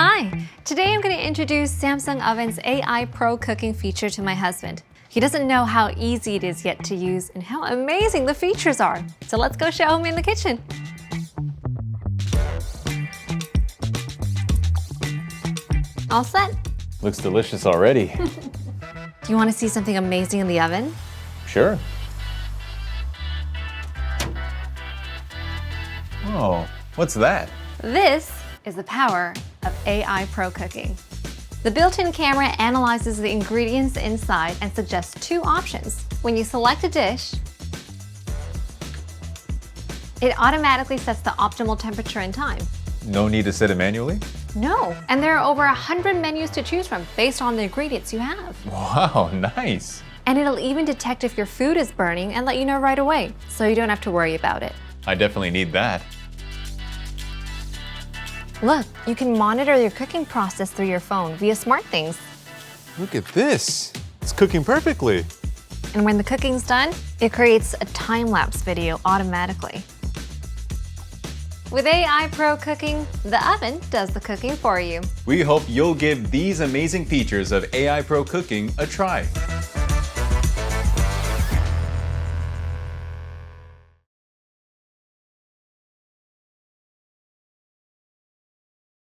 Hi! Today I'm going to introduce Samsung Oven's AI Pro cooking feature to my husband. He doesn't know how easy it is yet to use and how amazing the features are. So let's go show him in the kitchen. All set? Looks delicious already. Do you want to see something amazing in the oven? Sure. Oh, what's that? This is the power of AI Pro Cooking. The built-in camera analyzes the ingredients inside and suggests two options. When you select a dish, it automatically sets the optimal temperature and time. No need to set it manually? No, and there are over 100 menus to choose from based on the ingredients you have. Wow, nice. And it'll even detect if your food is burning and let you know right away, so you don't have to worry about it. I definitely need that. Look, you can monitor your cooking process through your phone via SmartThings. Look at this. It's cooking perfectly. And when the cooking's done, it creates a time-lapse video automatically. With AI Pro Cooking, the oven does the cooking for you. We hope you'll give these amazing features of AI Pro Cooking a try.